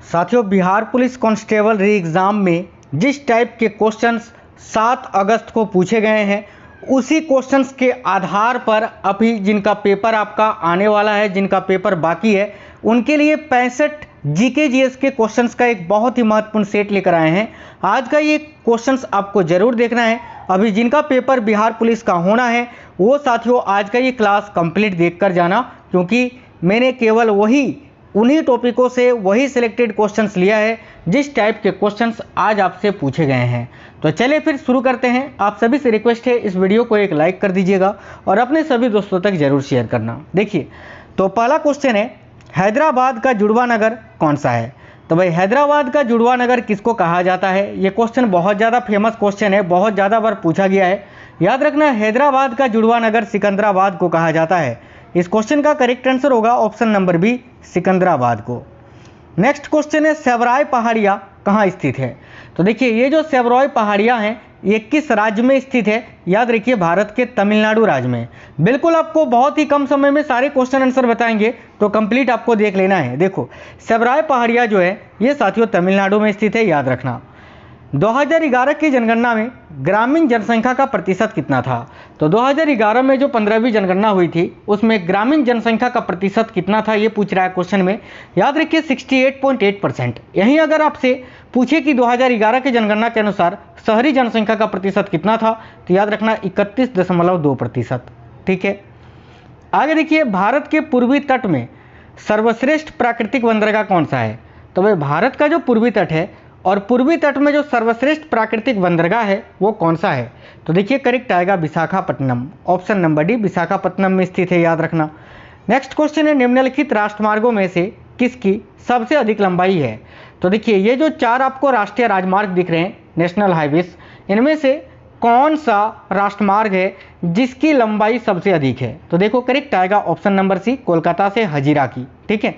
साथियों, Bihar police constable री exam में जिस टाइप के क्वेश्चंस 7 अगस्त को पूछे गए हैं, उसी क्वेश्चंस के आधार पर अभी जिनका पेपर आपका आने वाला है, जिनका पेपर बाकी है, उनके लिए 65 जीके जीएस के क्वेश्चंस का एक बहुत ही महत्वपूर्ण सेट लेकर आए हैं। आज का ये क्वेश्चंस आपको ज़रूर देखना है। अभी जिनका पेपर बिहार पुलिस का होना है, वो साथियों आज का ये क्लास कंप्लीट देखकर जाना, क्योंकि मैंने केवल उन्हीं टॉपिकों से वही सिलेक्टेड क्वेश्चंस लिया है जिस टाइप के क्वेश्चंस आज आपसे पूछे गए हैं। तो चलिए फिर शुरू करते हैं। आप सभी से रिक्वेस्ट है, इस वीडियो को एक लाइक कर दीजिएगा और अपने सभी दोस्तों तक जरूर शेयर करना। देखिए, तो पहला क्वेश्चन है, हैदराबाद का जुड़वा नगर कौन सा है? तो भाई, हैदराबाद का जुड़वा नगर किसको कहा जाता है? ये क्वेश्चन बहुत ज़्यादा फेमस क्वेश्चन है, बहुत ज़्यादा बार पूछा गया है। याद रखना, हैदराबाद का जुड़वा नगर सिकंदराबाद को कहा जाता है। इस क्वेश्चन का करेक्ट आंसर होगा ऑप्शन नंबर बी, सिकंदराबाद को। नेक्स्ट क्वेश्चन है, सेवराय पहाड़ियाँ कहाँ स्थित है? तो देखिए, ये जो सेवराय पहाड़ियाँ हैं, ये किस राज्य में स्थित है? याद रखिए, भारत के तमिलनाडु राज्य में। बिल्कुल आपको बहुत ही कम समय में सारे क्वेश्चन आंसर बताएंगे, तो कंप्लीट आपको देख लेना है। देखो, सेवराय पहाड़ियाँ जो है, ये साथियों तमिलनाडु में स्थित है, याद रखना। 2011 की जनगणना में ग्रामीण जनसंख्या का प्रतिशत कितना था? तो 2011 में जो 15वीं जनगणना हुई थी, उसमें ग्रामीण जनसंख्या का प्रतिशत कितना था, ये पूछ रहा है क्वेश्चन में। याद रखिए 68.8%। यहीं अगर आपसे पूछे कि 2011 की जनगणना के अनुसार शहरी जनसंख्या का प्रतिशत कितना था, तो याद रखना 31.2%। ठीक है, आगे देखिए, भारत के पूर्वी तट में सर्वश्रेष्ठ प्राकृतिक बंदरगाह कौन सा है? तो भाई, भारत का जो पूर्वी तट है और पूर्वी तट में जो सर्वश्रेष्ठ प्राकृतिक बंदरगाह है, वो कौन सा है? तो देखिए, करेक्ट आएगा Visakhapatnam, option number D, Visakhapatnam में स्थित है, याद रखना। नेक्स्ट क्वेश्चन है, निम्नलिखित राष्ट्रमार्गों में से किसकी सबसे अधिक लंबाई है? तो देखिए, ये जो 4 आपको राष्ट्रीय राजमार्ग दिख रहे हैं, नेशनल हाईवेज, इनमें से कौन सा राष्ट्रमार्ग है जिसकी लंबाई सबसे अधिक है? तो देखो, करेक्ट आएगा ऑप्शन नंबर सी, कोलकाता से हजीरा की। ठीक है,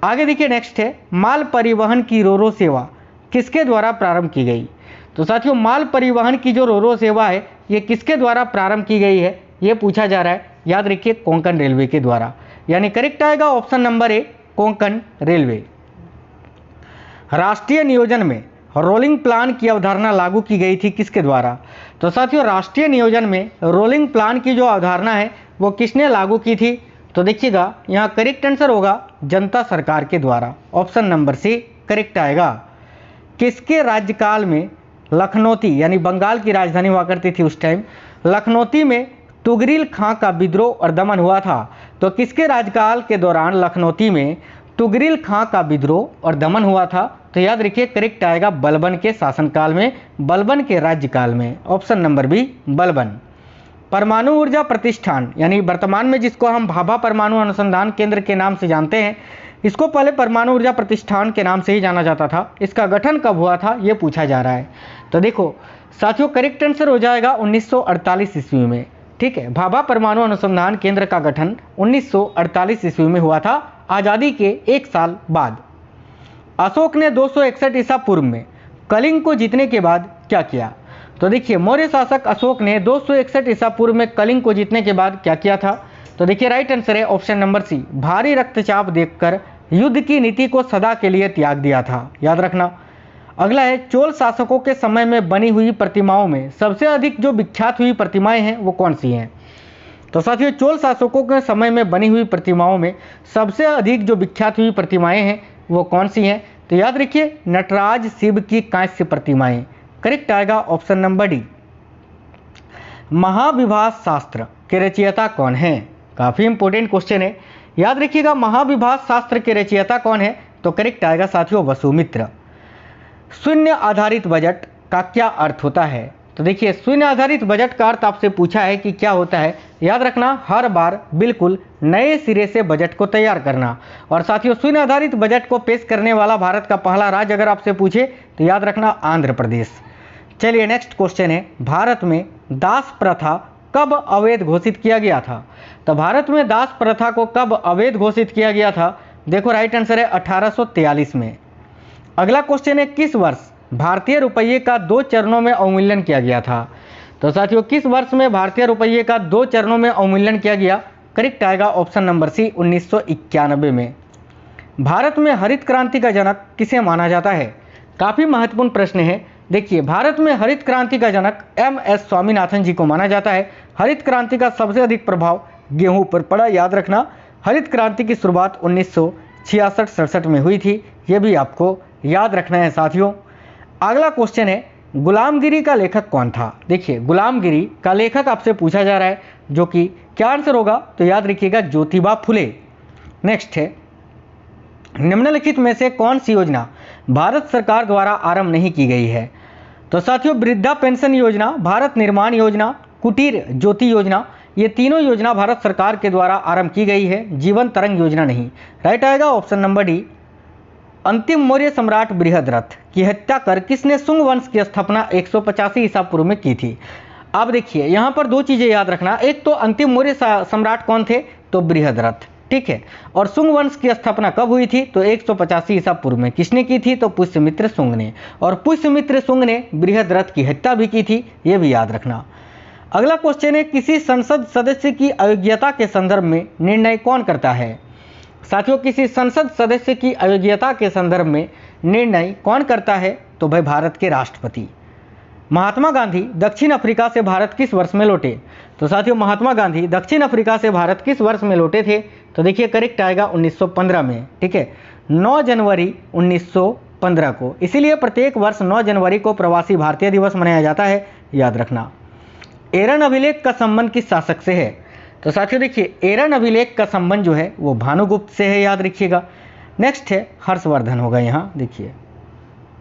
आगे देखिए, नेक्स्ट है, माल परिवहन की रोरो सेवा किसके द्वारा प्रारंभ की गई? तो साथियों, माल परिवहन की जो रोरो सेवा है, ये किसके द्वारा प्रारंभ की गई है, ये पूछा जा रहा है। याद रखिए, कोंकण रेलवे के द्वारा, यानी करेक्ट आएगा option number A, Konkan railway. राष्ट्रीय नियोजन में रोलिंग प्लान की अवधारणा लागू की गई थी किसके द्वारा? तो साथियों, राष्ट्रीय नियोजन में रोलिंग प्लान की जो अवधारणा है, वो किसने लागू की थी? तो देखिएगा, यहाँ करेक्ट आंसर होगा जनता सरकार के द्वारा, ऑप्शन नंबर सी करेक्ट आएगा। किसके राज्यकाल में लखनौती, यानी बंगाल की राजधानी हुआ करती थी उस टाइम, लखनौती में तुगरिल खां का विद्रोह और दमन हुआ था? तो किसके राज्यकाल के दौरान लखनौती में तुगरिल खां का विद्रोह और दमन हुआ था? तो याद रखिए, करेक्ट आएगा बलबन के शासनकाल में, बलबन के राज्यकाल में, ऑप्शन नंबर बी, बलबन। परमाणु ऊर्जा प्रतिष्ठान, यानी वर्तमान में जिसको हम भाभा परमाणु अनुसंधान केंद्र के नाम से जानते हैं, इसको पहले परमाणु ऊर्जा प्रतिष्ठान के नाम से ही जाना जाता था। इसका गठन कब हुआ था, ये पूछा जा रहा है। तो देखो साथियों, करेक्ट आंसर हो जाएगा 1948 ईस्वी में। ठीक है, भाभा परमाणु अनुसंधान केंद्र का गठन 1948 ईस्वी में हुआ था, आज़ादी के 1 साल बाद। अशोक ने 261 ईसा पूर्व में कलिंग को जीतने के बाद क्या किया? तो देखिए, मौर्य शासक अशोक ने 261 ईसा पूर्व में कलिंग को जीतने के बाद क्या किया था? तो देखिए, राइट आंसर है ऑप्शन नंबर सी, भारी रक्तचाप देखकर युद्ध की नीति को सदा के लिए त्याग दिया था, याद रखना। अगला है, चोल शासकों के समय में बनी हुई प्रतिमाओं में सबसे अधिक जो विख्यात हुई प्रतिमाएं हैं, वो कौन सी हैं? तो साथियों, चोल शासकों के समय में बनी हुई प्रतिमाओं में सबसे अधिक जो विख्यात हुई प्रतिमाएं हैं, वो कौन सी हैं? तो याद रखिए, नटराज शिव की कांस्य प्रतिमाएं, करेक्ट आएगा ऑप्शन नंबर डी। महाविभाष शास्त्र के रचयिता कौन है? काफ़ी इंपॉर्टेंट क्वेश्चन है, याद रखिएगा, महाविभाष शास्त्र के रचयिता कौन है? तो करेक्ट आएगा साथियों, वसुमित्र। शून्य आधारित बजट का क्या अर्थ होता है? तो देखिए, शून्य आधारित बजट का अर्थ आपसे पूछा है कि क्या होता है। याद रखना, हर बार बिल्कुल नए सिरे से बजट को तैयार करना। और साथियों, शून्य आधारित बजट को पेश करने वाला भारत का पहला राज्य अगर आपसे पूछे, तो याद रखना आंध्र प्रदेश। चलिए, नेक्स्ट क्वेश्चन है, भारत में दास प्रथा कब अवैध घोषित किया गया था? तो भारत में दास प्रथा को कब अवैध घोषित किया गया था? देखो, राइट आंसर है 1843 में। अगला क्वेश्चन है, किस वर्ष भारतीय रुपये का 2 चरणों में अवमूल्यन किया गया था? तो साथियों, किस वर्ष में भारतीय रुपये का 2 चरणों में अवमूल्यन किया गया? करेक्ट आएगा ऑप्शन नंबर सी, 1991 में। भारत में हरित क्रांति का जनक किसे माना जाता है? काफ़ी महत्वपूर्ण प्रश्न है। देखिए, भारत में हरित क्रांति का जनक MS स्वामीनाथन जी को माना जाता है। हरित क्रांति का सबसे अधिक प्रभाव गेहूं पर पड़ा, याद रखना। हरित क्रांति की शुरुआत 1966-67 में हुई थी, ये भी आपको याद रखना है साथियों। अगला क्वेश्चन है, गुलामगिरी का लेखक कौन था? देखिए, गुलामगिरी का लेखक आपसे पूछा जा रहा है, जो कि क्या आंसर होगा? तो याद रखिएगा, ज्योतिबा फुले। नेक्स्ट है, निम्नलिखित में से कौन सी योजना भारत सरकार द्वारा आरंभ नहीं की गई है? तो साथियों, वृद्धा पेंशन योजना, भारत निर्माण योजना, कुटीर ज्योति योजना, ये तीनों योजना भारत सरकार के द्वारा आरंभ की गई है, जीवन तरंग योजना नहीं। राइट आएगा ऑप्शन नंबर डी। अंतिम मौर्य सम्राट बृहद्रथ की हत्या कर किसने शुंग वंश की स्थापना 185 ईसा पूर्व में की थी? आप देखिए, यहाँ पर दो चीजें याद रखना। एक तो अंतिम मौर्य सम्राट कौन थे? तो बृहद्रथ, ठीक है। और शुंग वंश की स्थापना कब हुई थी? तो 185 ईसा पूर्व में। किसने की थी? तो पुष्यमित्र शुंग ने। और पुष्यमित्र शुंग ने बृहद्रथ की हत्या भी की थी, ये भी याद रखना। अगला क्वेश्चन है, किसी संसद सदस्य की अयोग्यता के संदर्भ में निर्णय कौन करता है? साथियों, किसी संसद सदस्य की अयोग्यता के संदर्भ में निर्णय कौन करता है? तो भाई भारत के राष्ट्रपति। महात्मा गांधी दक्षिण अफ्रीका से भारत किस वर्ष में लौटे? तो साथियों, महात्मा गांधी दक्षिण अफ्रीका से भारत किस वर्ष में लौटे थे? तो देखिए, करेक्ट आएगा 1915 में, ठीक है, 9 जनवरी 1915 को। इसीलिए प्रत्येक वर्ष 9 जनवरी को प्रवासी भारतीय दिवस मनाया जाता है, याद रखना। एरन अभिलेख का संबंध किस शासक से है? तो साथियों देखिए, एरन अभिलेख का संबंध जो है वो भानुगुप्त से है, याद रखिएगा। नेक्स्ट है, हर्षवर्धन होगा यहाँ। देखिए,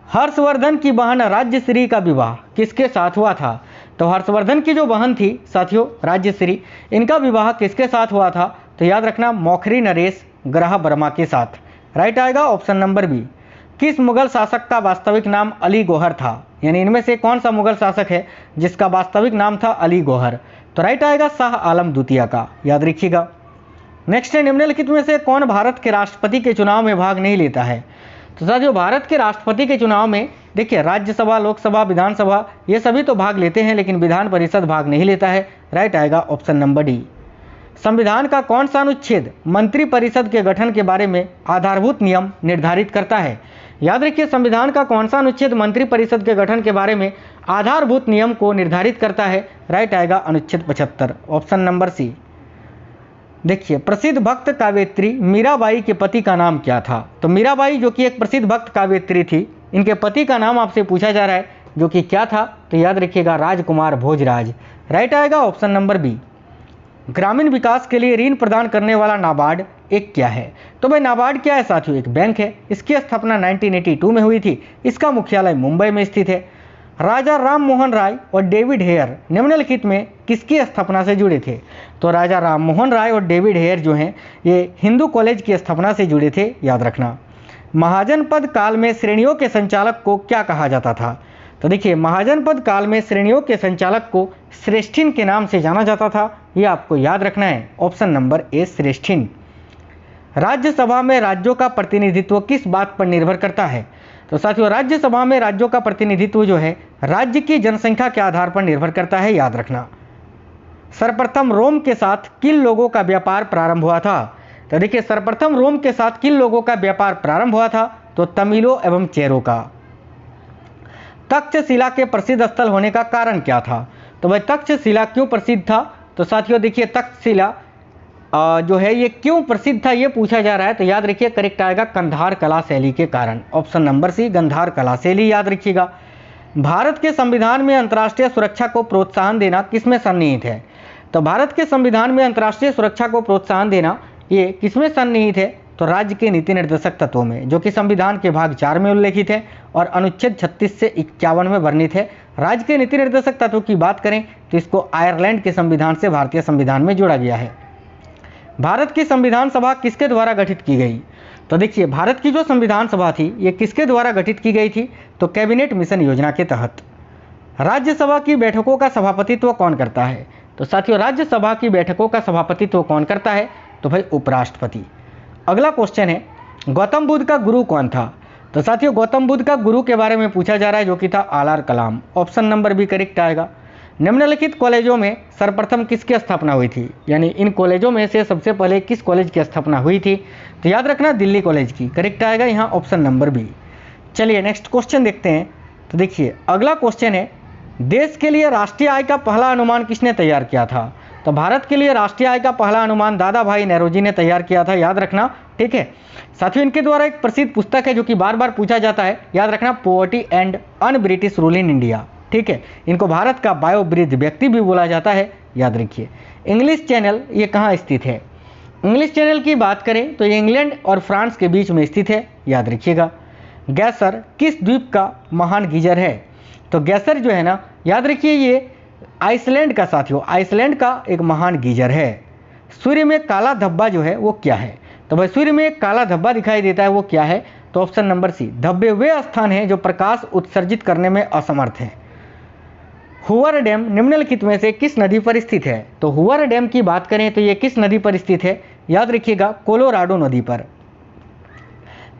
हर्षवर्धन की बहन राज्यश्री का विवाह किसके साथ हुआ था? तो हर्षवर्धन की जो बहन थी साथियों राज्यश्री, इनका विवाह किसके साथ हुआ था? तो याद रखना, मौखरी नरेश ग्रह वर्मा के साथ। राइट आएगा ऑप्शन नंबर बी। किस मुगल शासक का वास्तविक नाम अली गौहर था? यानी इनमें से कौन सा मुगल शासक है जिसका वास्तविक नाम था अली गौहर? तो राइट आएगा शाह आलम द्वितीय का, याद रखिएगा। नेक्स्ट है, निम्नलिखित में से कौन भारत के राष्ट्रपति के चुनाव में भाग नहीं लेता है? तो साथियों, भारत के राष्ट्रपति के चुनाव में देखिए, राज्यसभा, लोकसभा, विधानसभा ये सभी तो भाग लेते हैं, लेकिन विधान परिषद भाग नहीं लेता है। राइट आएगा ऑप्शन नंबर डी। संविधान का कौन सा अनुच्छेद मंत्रिपरिषद के गठन के बारे में आधारभूत नियम निर्धारित करता है? याद रखिए, संविधान का कौन सा अनुच्छेद मंत्रिपरिषद के गठन के बारे में आधारभूत नियम को निर्धारित करता है? राइट आएगा अनुच्छेद 75, ऑप्शन नंबर सी। देखिए, प्रसिद्ध भक्त काव्यत्री मीराबाई के पति का नाम क्या था? तो मीराबाई जो कि एक प्रसिद्ध भक्त काव्यत्री थी, इनके पति का नाम आपसे पूछा जा रहा है, जो कि क्या था? तो याद रखिएगा, राजकुमार भोजराज। राइट आएगा ऑप्शन नंबर बी। ग्रामीण विकास के लिए ऋण प्रदान करने वाला नाबार्ड एक क्या है? तो भाई नाबार्ड क्या है साथियों? एक बैंक है। इसकी स्थापना 1982 में हुई थी। इसका मुख्यालय मुंबई में स्थित है। राजा राम मोहन राय और डेविड हेयर निम्नलिखित में किसकी स्थापना से जुड़े थे? तो राजा राम मोहन राय और डेविड हेयर जो हैं ये हिंदू कॉलेज की स्थापना से जुड़े थे, याद रखना। महाजनपद काल में श्रेणियों के संचालक को क्या कहा जाता था? तो देखिए, महाजनपद काल में श्रेणियों के संचालक को श्रेष्ठिन के नाम से जाना जाता था, ये आपको याद रखना है, ऑप्शन नंबर ए श्रेष्ठिन। राज्यसभा में राज्यों का प्रतिनिधित्व किस बात पर निर्भर करता है? तो साथियों, राज्यसभा में राज्यों का प्रतिनिधित्व जो है राज्य की जनसंख्या के आधार पर निर्भर करता है, याद रखना। सर्वप्रथम रोम के साथ किन लोगों का व्यापार प्रारंभ हुआ था? तो देखिए, सर्वप्रथम रोम के साथ किन लोगों का व्यापार प्रारंभ हुआ था? तो तमिलों एवं चेरों का। तक्षशिला के प्रसिद्ध स्थल होने का कारण क्या था? तो भाई तक्षशिला क्यों प्रसिद्ध था? तो साथियों देखिए, तक्षशिला जो है ये क्यों प्रसिद्ध था ये पूछा जा रहा है। तो याद रखिए, करेक्ट आएगा गंधार कला शैली के कारण, ऑप्शन नंबर सी गंधार कला शैली, याद रखिएगा। भारत के संविधान में अंतर्राष्ट्रीय सुरक्षा को प्रोत्साहन देना किसमें सन्निहित है? तो भारत के संविधान में अंतर्राष्ट्रीय सुरक्षा को प्रोत्साहन देना ये किसमें सन्निहित है? तो राज्य के नीति निर्देशक तत्वों में, जो कि संविधान के भाग 4 में उल्लेखित है और अनुच्छेद 36 से 51 में वर्णित है। राज्य के नीति निर्देशक तत्वों की बात करें तो इसको आयरलैंड के संविधान से भारतीय संविधान में जोड़ा गया है। भारत की संविधान सभा किसके द्वारा गठित की गई? तो देखिए, भारत की जो संविधान सभा थी ये किसके द्वारा गठित की गई थी? तो कैबिनेट मिशन योजना के तहत। राज्यसभा की बैठकों का सभापतित्व कौन करता है? तो साथियों, राज्यसभा की बैठकों का सभापतित्व कौन करता है? तो भाई उपराष्ट्रपति। अगला क्वेश्चन है, गौतम बुद्ध का गुरु कौन था? तो साथियों, गौतम बुद्ध का गुरु के बारे में पूछा जा रहा है, जो कि था आर Kalam, option number B correct आएगा। निम्नलिखित कॉलेजों में सर्वप्रथम किसकी स्थापना हुई थी, यानी इन कॉलेजों में से सबसे पहले किस कॉलेज की स्थापना हुई थी? तो याद रखना दिल्ली कॉलेज की। करेक्ट आएगा यहाँ ऑप्शन नंबर बी। चलिए नेक्स्ट क्वेश्चन देखते हैं। तो देखिए अगला क्वेश्चन है, देश के लिए राष्ट्रीय आय का पहला अनुमान किसने तैयार किया था? तो भारत के लिए राष्ट्रीय आय का पहला अनुमान दादा भाई नेहरूजी ने तैयार किया था, याद रखना। ठीक है साथियों, इनके द्वारा एक प्रसिद्ध पुस्तक है जो कि बार बार पूछा जाता है, याद रखना, poverty and un British rule in India. ठीक है, इनको भारत का बायोवृद्ध व्यक्ति भी बोला जाता है, याद रखिए। इंग्लिश चैनल ये कहाँ स्थित है? इंग्लिश चैनल की बात करें तो ये इंग्लैंड और फ्रांस के बीच में स्थित है, याद रखिएगा। गैसर किस द्वीप का महान गीजर है? तो गैसर जो है ना, याद रखिए, ये आइसलैंड का साथियों, आइसलैंड का एक महान गीजर है। सूर्य में काला धब्बा जो है वो क्या है? तो भाई सूर्य में एक काला धब्बा दिखाई देता है, वो क्या है? तो ऑप्शन नंबर सी, धब्बे वे स्थान हैं जो प्रकाश उत्सर्जित करने में असमर्थ हैं। हुवर डैम निम्नलिखित में से किस नदी पर स्थित है? तो हुवर डैम की बात करें तो ये किस नदी पर स्थित है? याद रखिएगा, कोलोराडो नदी पर।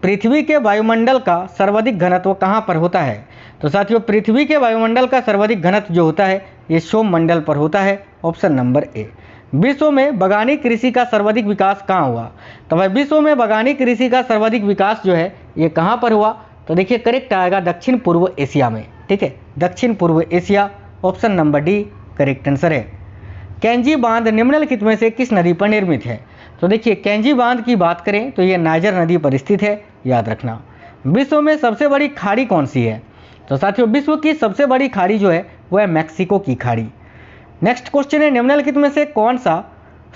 पृथ्वी के वायुमंडल का सर्वाधिक घनत्व कहाँ पर होता है? तो साथियों पृथ्वी के वायुमंडल का सर्वाधिक घनत्व जो होता है ये सोम मंडल पर होता है, ऑप्शन नंबर ए। विश्व में बागानी कृषि का सर्वाधिक विकास कहाँ हुआ? तो भाई विश्व में बागानी कृषि का सर्वाधिक विकास जो है ये कहाँ पर हुआ? तो देखिए करेक्ट आएगा दक्षिण पूर्व एशिया में। ठीक है, दक्षिण पूर्व Asia, option number D correct answer है। कैंजी बांध निम्नलिखित में से किस नदी पर निर्मित है? तो देखिए कैंजी बांध की बात करें तो ये नाइजर नदी पर स्थित है, याद रखना। विश्व में सबसे बड़ी खाड़ी कौन सी है? तो साथियों विश्व की सबसे बड़ी खाड़ी जो है वो है मैक्सिको की खाड़ी। नेक्स्ट क्वेश्चन है, निम्नलिखित में से कौन सा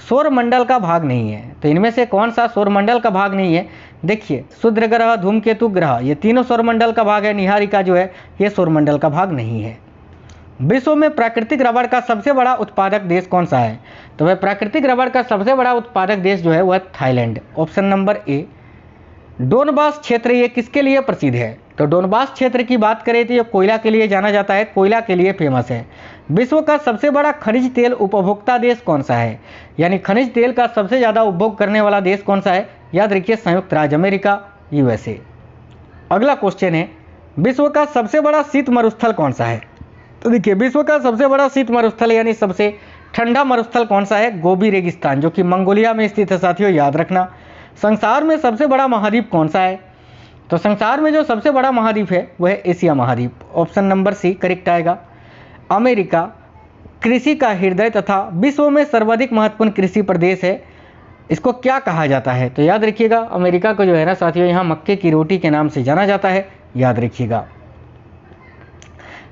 सौरमंडल का भाग नहीं है? तो इनमें से कौन सा सौरमंडल का भाग नहीं है? देखिए क्षुद्र ग्रह, धूमकेतु ग्रह, ये तीनों सौरमंडल का भाग है। निहारिका जो है ये सौरमंडल का भाग नहीं है। विश्व में प्राकृतिक रबड़ का सबसे बड़ा उत्पादक देश कौन सा है? तो वह प्राकृतिक रबड़ का सबसे बड़ा उत्पादक देश जो है वह Thailand, option number A. Donbas क्षेत्र ये किसके लिए प्रसिद्ध है? तो डोनबास क्षेत्र की बात करें तो ये कोयला के लिए जाना जाता है, कोयला के लिए फेमस है। विश्व का सबसे बड़ा खनिज तेल उपभोक्ता देश कौन सा है? यानी खनिज तेल का सबसे ज़्यादा उपभोग करने वाला देश कौन सा है? याद रखिए संयुक्त राज्य अमेरिका, यूएसए। अगला क्वेश्चन है, विश्व का सबसे बड़ा शीत मरुस्थल कौन सा है? तो देखिए विश्व का सबसे बड़ा शीत मरुस्थल यानी सबसे ठंडा मरुस्थल कौन सा है? गोबी रेगिस्तान, जो कि मंगोलिया में स्थित है साथियों, याद रखना। संसार में सबसे बड़ा महाद्वीप कौन सा है? तो संसार में जो सबसे बड़ा महाद्वीप है वह है एशिया महाद्वीप, ऑप्शन नंबर सी करेक्ट आएगा। अमेरिका कृषि का हृदय तथा विश्व में सर्वाधिक महत्वपूर्ण कृषि प्रदेश है, इसको क्या कहा जाता है? तो याद रखिएगा अमेरिका को जो है ना साथियों यहाँ मक्के की रोटी के नाम से जाना जाता है, याद रखिएगा।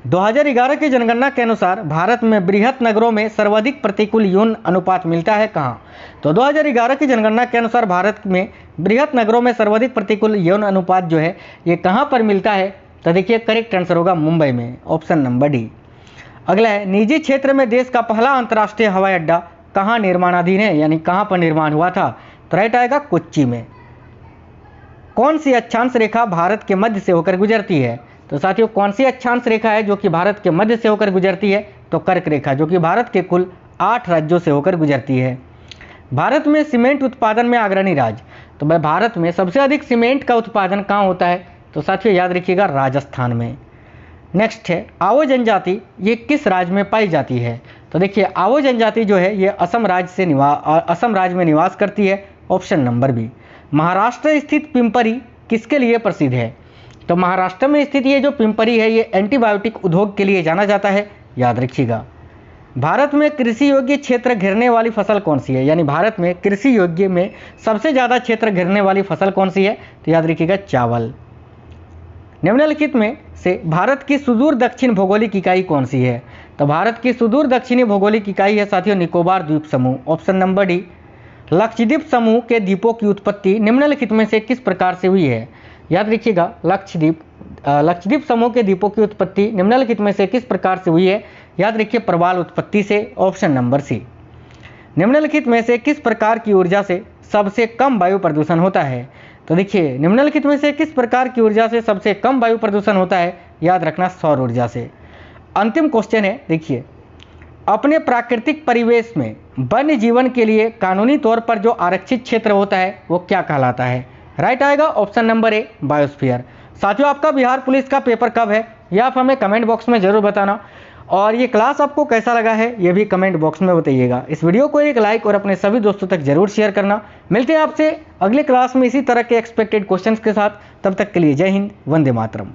2011 की जनगणना के अनुसार भारत में बृहत नगरों में सर्वाधिक प्रतिकूल यौन अनुपात मिलता है कहाँ? तो 2011 की जनगणना के अनुसार भारत में बृहत नगरों में सर्वाधिक प्रतिकूल यौन अनुपात जो है ये कहाँ पर मिलता है? तो देखिए करेक्ट आंसर होगा मुंबई में, ऑप्शन नंबर डी। अगला है, निजी क्षेत्र में देश का पहला अंतर्राष्ट्रीय हवाई अड्डा कहाँ निर्माणाधीन है, यानी कहाँ पर निर्माण हुआ था? तो राइट आएगा कोच्चि में। कौन सी अक्षांश रेखा भारत के मध्य से होकर गुजरती है? तो साथियों कौन सी अक्षांश रेखा है जो कि भारत के मध्य से होकर गुजरती है? तो कर्क रेखा, जो कि भारत के कुल 8 राज्यों से होकर गुजरती है। भारत में सीमेंट उत्पादन में अग्रणी राज्य, तो भाई भारत में सबसे अधिक सीमेंट का उत्पादन कहाँ होता है? तो साथियों याद रखिएगा राजस्थान में। नेक्स्ट है, आओ जनजाति ये किस राज्य में पाई जाती है? तो देखिए आओ जनजाति जो है ये असम राज्य में निवास करती है, ऑप्शन नंबर बी। महाराष्ट्र स्थित पिंपरी किसके लिए प्रसिद्ध है? तो महाराष्ट्र में स्थित ये जो पिंपरी है ये एंटीबायोटिक उद्योग के लिए जाना जाता है, याद रखिएगा। भारत में कृषि योग्य क्षेत्र घेरने वाली फसल कौन सी है? यानी भारत में कृषि योग्य में सबसे ज़्यादा क्षेत्र घेरने वाली फसल कौन सी है? तो याद रखिएगा चावल। निम्नलिखित में से भारत की सुदूर दक्षिण भौगोलिक इकाई कौन सी है? तो भारत की सुदूर दक्षिणी भौगोलिक इकाई है साथियों निकोबार द्वीप समूह, ऑप्शन नंबर डी। लक्षद्वीप समूह के द्वीपों की उत्पत्ति निम्नलिखित में से किस प्रकार से हुई है? याद रखिएगा लक्षद्वीप समूह के द्वीपों की उत्पत्ति निम्नलिखित में से किस प्रकार से हुई है? याद रखिए प्रवाल उत्पत्ति से, ऑप्शन नंबर सी। निम्नलिखित में से किस प्रकार की ऊर्जा से सबसे कम वायु प्रदूषण होता है? तो देखिए निम्नलिखित में से किस प्रकार की ऊर्जा से सबसे कम वायु प्रदूषण होता है? याद रखना सौर ऊर्जा से। अंतिम क्वेश्चन है, देखिए अपने प्राकृतिक परिवेश में वन्य जीवन के लिए कानूनी तौर पर जो आरक्षित क्षेत्र होता है वो क्या कहलाता है? राइट आएगा ऑप्शन नंबर ए बायोस्फीयर। साथियों आपका बिहार पुलिस का पेपर कब है यह आप हमें कमेंट बॉक्स में जरूर बताना। और ये क्लास आपको कैसा लगा है ये भी कमेंट बॉक्स में बताइएगा। इस वीडियो को एक लाइक और अपने सभी दोस्तों तक जरूर शेयर करना। मिलते हैं आपसे अगले क्लास में इसी तरह के एक्सपेक्टेड क्वेश्चंस के साथ। तब तक के लिए जय हिंद, वंदे मातरम।